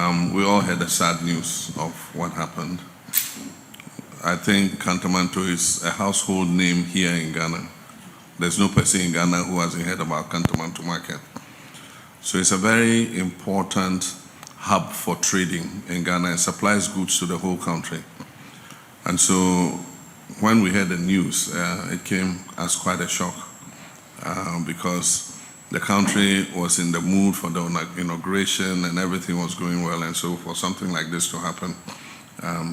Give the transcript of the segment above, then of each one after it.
We all heard the sad news of what happened. I think Kantamanto is a household name here in Ghana. There's no person in Ghana who hasn't heard about Kantamanto market. So it's a very important hub for trading in Ghana. It supplies goods to the whole country. And so when we heard the news, it came as quite a shock because the country was in the mood for the inauguration and everything was going well. And so for something like this to happen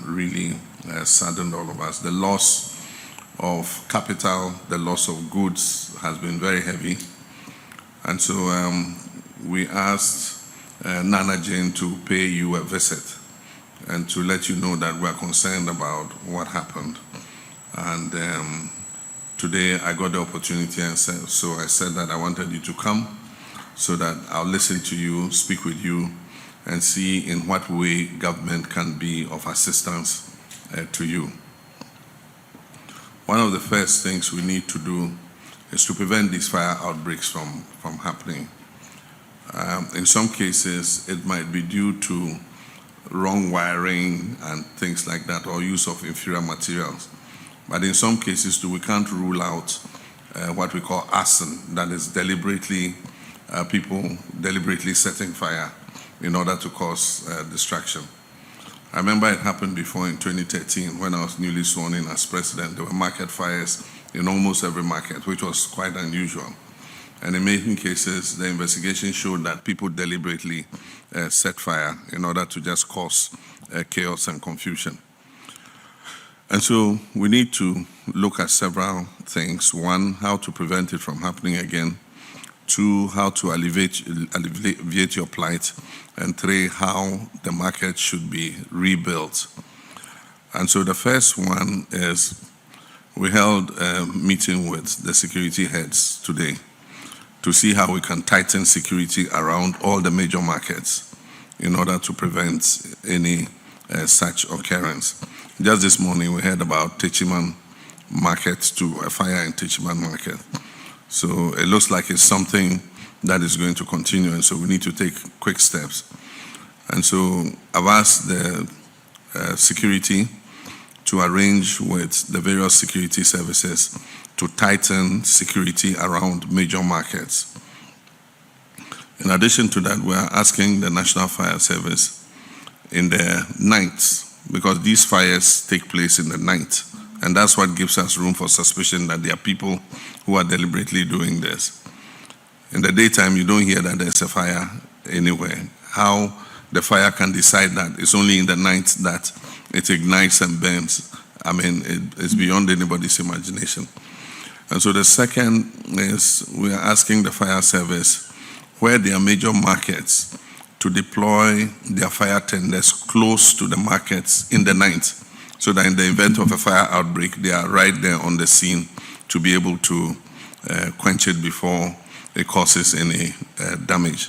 really saddened all of us. The loss of capital, the loss of goods has been very heavy. And so we asked Nana Jane to pay you a visit and to let you know that we're concerned about what happened. And today I got the opportunity, and so I said that I wanted you to come so that I'll listen to you, speak with you, and see in what way government can be of assistance to you. One of the first things we need to do is to prevent these fire outbreaks from happening. In some cases, it might be due to wrong wiring and things like that, or use of inferior materials. But in some cases too, we can't rule out what we call arson, that is people deliberately setting fire in order to cause destruction. I remember it happened before in 2013 when I was newly sworn in as president. There were market fires in almost every market, which was quite unusual. And in many cases, the investigation showed that people deliberately set fire in order to just cause chaos and confusion. And so we need to look at several things. One, how to prevent it from happening again. Two, how to alleviate your plight. And three, how the market should be rebuilt. And so the first one is we held a meeting with the security heads today to see how we can tighten security around all the major markets in order to prevent any such occurrence. Just this morning, we heard about Techiman Market, a fire in Techiman Market. So it looks like it's something that is going to continue, and so we need to take quick steps. And so I've asked the security to arrange with the various security services to tighten security around major markets. In addition to that, we are asking the National Fire Service in the nights, because these fires take place in the night, and that's what gives us room for suspicion that there are people who are deliberately doing this. In the daytime, you don't hear that there's a fire anywhere. How the fire can decide that it's only in the night that it ignites and burns, I mean, it's beyond anybody's imagination. And so the second is we are asking the fire service where there are major markets to deploy their fire tenders close to the markets in the night, so that in the event of a fire outbreak, they are right there on the scene to be able to quench it before it causes any damage.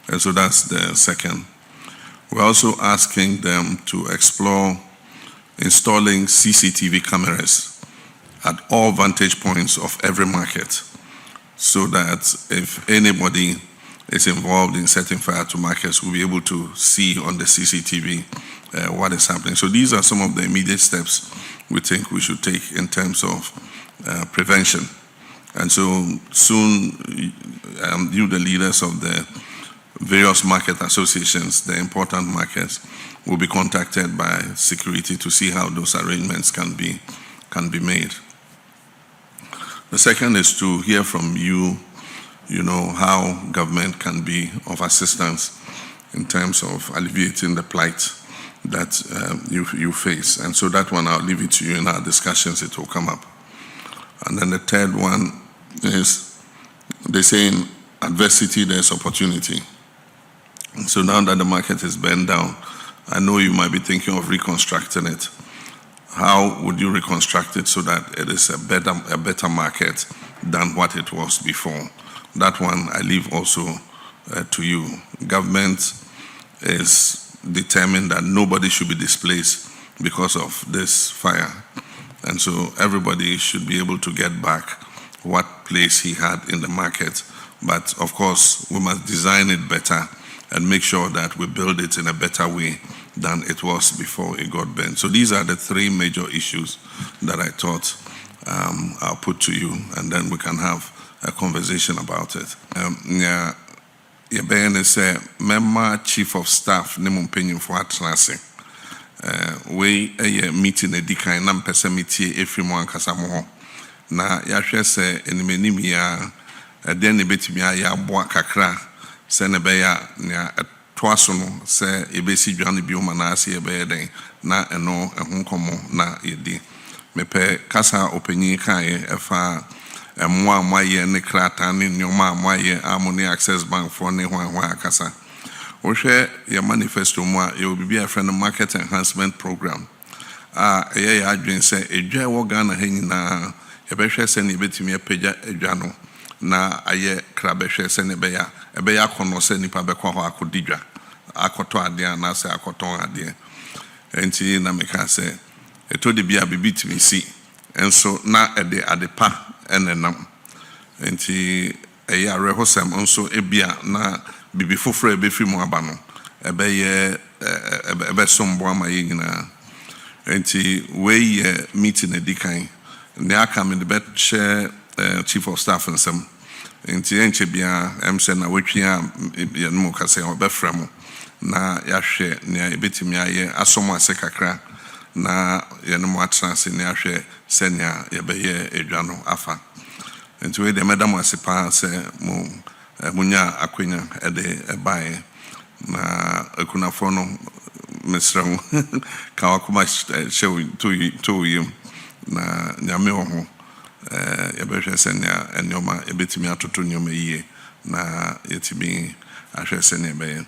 And so that's the second. We're also asking them to explore installing CCTV cameras at all vantage points of every market, so that if anybody is involved in setting fire to markets, we'll be able to see on the CCTV what is happening. So these are some of the immediate steps we think we should take in terms of prevention. And so soon, you, the leaders of the various market associations, the important markets, will be contacted by security to see how those arrangements can be made. The second is to hear from you, how government can be of assistance in terms of alleviating the plight that you face. And so that one, I'll leave it to you in our discussions, it will come up. And then the third one is, they say in adversity, there's opportunity. And so now that the market is burned down, I know you might be thinking of reconstructing it. How would you reconstruct it so that it is a better market than what it was before? That one I leave also to you. Government is determined that nobody should be displaced because of this fire. And so everybody should be able to get back what place he had in the market. But of course, we must design it better and make sure that we build it in a better way than it was before it got burned. So these are the three major issues that I thought I'll put to you, and then we can have a conversation about it. Yebene say member chief of staff ne mo mpanyin fo atrase. We a meeting edikan na mpese meetie efiri mo ankasa mo ho. Na yahwe se enimeni ya den ne betimi ya aboa kakra se ne be ya na toaso no se ebesi dwane bi o manase ye be den na eno ehun komo na yedi. Mepe kasa openyin kan ye efa mwa mwaye ne krata ne nyoma mwaye amone access bank for ne hwan akasa ohwe ya manifesto mwa ye obibi afre no market enhancement program ye ya adwen se edwa wo Ghana ha nyina ye behwe se ne betimi apagya edwa no na aye kra behwe se ne be ya kono se nipa be kwa ho akodidwa akoto ade na se akoton ade enti na meka se eto de bia bibitimi si enso na ede adepa enenam enti eya rehosem onso ebia na bibi foforo ebefi mu aba no ebe sombo ama ye nyina enti we meeting edikan ne aka me de bet share chief of staff nsem enti enche bia emse na wetwia ye no ka se obefra mu na yahwe ne ebetimi aye asomo ase kakra na ye no atrase ne ahwe senya ye beye edwa no afa. Enti we de madam asipa se munya akwenya ede ebae na akunafo no mesram ka wakoma show to you na nyame ho ye behwe senya enyoma ebetimi atoto nyoma yie na yetimi ahwe senya beye